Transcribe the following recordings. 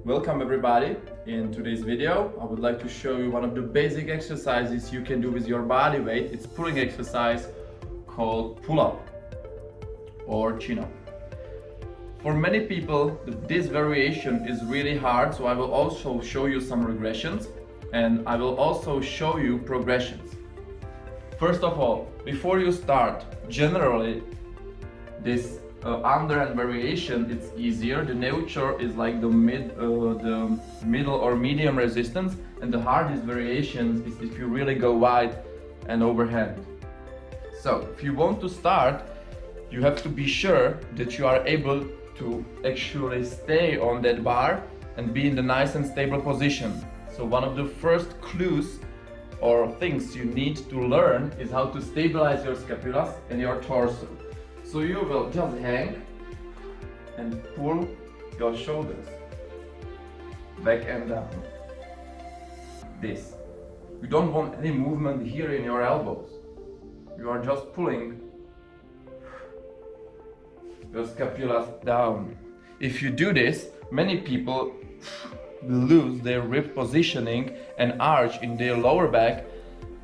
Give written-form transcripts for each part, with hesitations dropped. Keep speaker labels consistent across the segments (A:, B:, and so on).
A: Welcome everybody. In today's video I would like to show you one of the basic exercises you can do with your body weight. It's pulling exercise called pull-up or chin-up. For many people this variation is really hard, so I will also show you some regressions and I will also show you progressions. First of all, before you start, generally this underhand variation, it's easier. The neutral is like the middle or medium resistance, and the hardest variations is if you really go wide and overhand. So if you want to start, you have to be sure that you are able to actually stay on that bar and be in the nice and stable position. So one of the first clues or things you need to learn is how to stabilize your scapulas and your torso. So you will just hang and pull your shoulders back and down. This. You don't want any movement here in your elbows. You are just pulling your scapulas down. If you do this, many people lose their rib positioning and arch in their lower back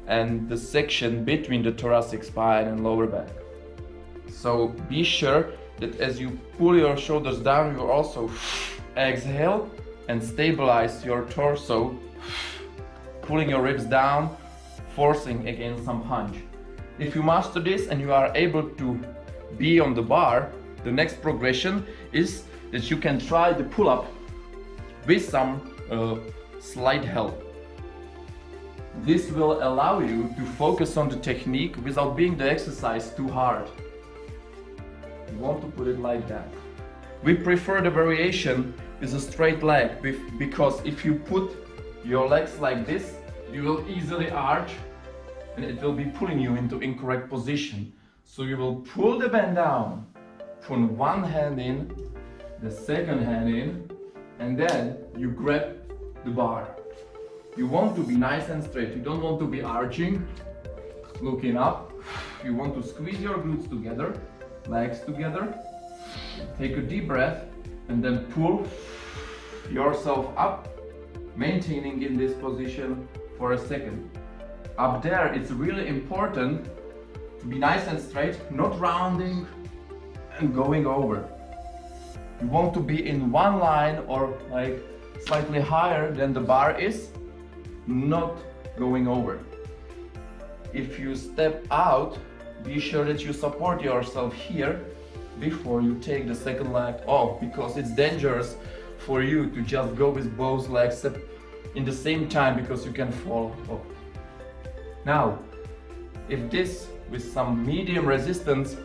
A: and the section between the thoracic spine and lower back. So be sure that as you pull your shoulders down, you also exhale and stabilize your torso, pulling your ribs down, forcing against some hunch. If you master this and you are able to be on the bar, the next progression is that you can try the pull-up with some slight help. This will allow you to focus on the technique without being the exercise too hard. You want to put it like that. We prefer the variation with a straight leg because if you put your legs like this, you will easily arch and it will be pulling you into incorrect position. So you will pull the band down, put one hand in, the second hand in, and then you grab the bar. You want to be nice and straight. You don't want to be arching, looking up. You want to squeeze your glutes together, legs together. Take a deep breath and then pull yourself up, maintaining in this position for a second. Up there, it's really important to be nice and straight, not rounding and going over. You want to be in one line or like slightly higher than the bar is, not going over. If you step out, be sure that you support yourself here before you take the second leg off, because it's dangerous for you to just go with both legs in the same time because you can fall off. Now, if this with some medium resistance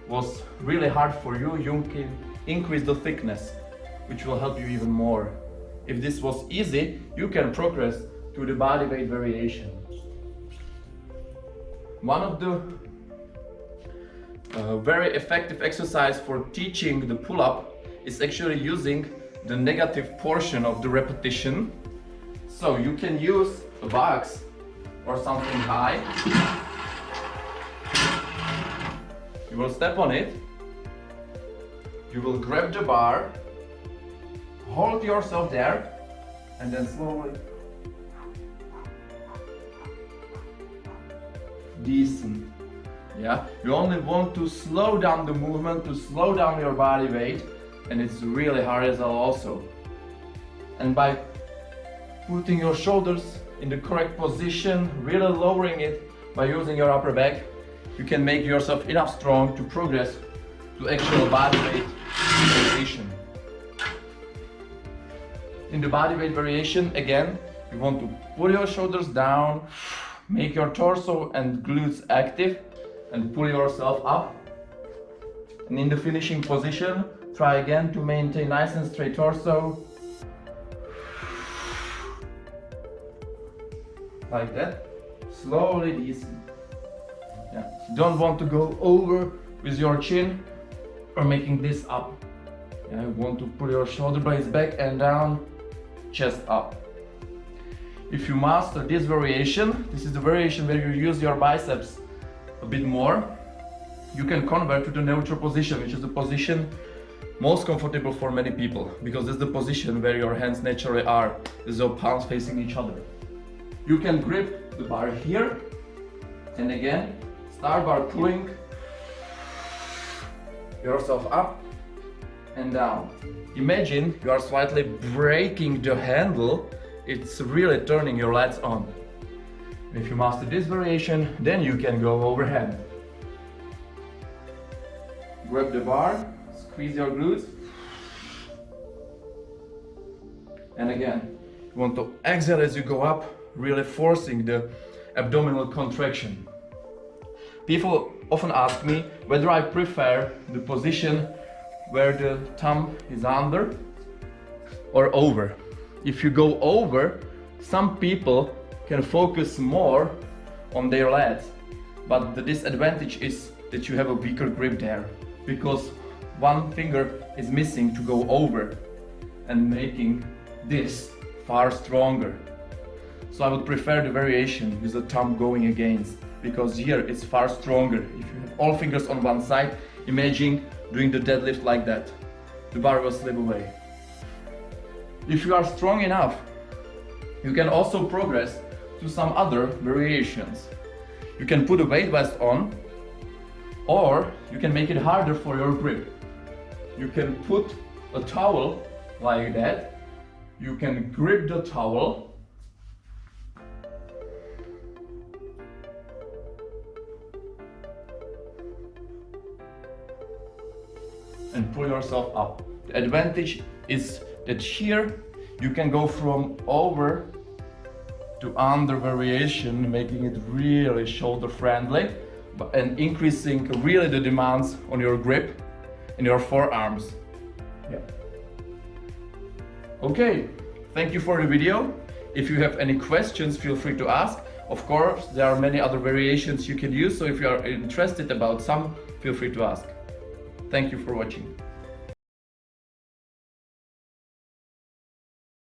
A: was really hard for you, you can increase the thickness, which will help you even more. If this was easy, you can progress to the body weight variation. One of the very effective exercise for teaching the pull-up is actually using the negative portion of the repetition. So you can use a box or something high. You will step on it. You will grab the bar, hold yourself there, and then slowly decent. Yeah, you only want to slow down the movement, to slow down your body weight, and it's really hard as well also. And by putting your shoulders in the correct position, really lowering it by using your upper back, you can make yourself enough strong to progress to actual body weight variation. In the body weight variation, again, you want to pull your shoulders down, make your torso and glutes active, and pull yourself up. And in the finishing position, try again to maintain nice and straight torso. Like that. Slowly decent. Yeah. You don't want to go over with your chin or making this up. Yeah, you want to pull your shoulder blades back and down, chest up. If you master this variation, this is the variation where you use your biceps a bit more, you can convert to the neutral position, which is the position most comfortable for many people, because this is the position where your hands naturally are, with your palms facing each other. You can grip the bar here, and again, start by pulling yourself up and down. Imagine you are slightly breaking the handle, it's really turning your lats on. If you master this variation, then you can go overhand. Grab the bar, squeeze your glutes, and again, you want to exhale as you go up, really forcing the abdominal contraction. People often ask me whether I prefer the position where the thumb is under or over. If you go over, some people can focus more on their lats, but the disadvantage is that you have a weaker grip there, because one finger is missing to go over and making this far stronger. So I would prefer the variation with the thumb going against, because here it's far stronger. If you have all fingers on one side, imagine doing the deadlift like that. The bar will slip away. If you are strong enough, you can also progress to some other variations. You can put a weight vest on, or you can make it harder for your grip. You can put a towel like that. You can grip the towel and pull yourself up. The advantage is that here you can go from over to under variation, making it really shoulder friendly and increasing really the demands on your grip and your forearms. Yeah. Okay, thank you for the video. If you have any questions, feel free to ask. Of course, there are many other variations you can use, so if you are interested about some, feel free to ask. Thank you for watching.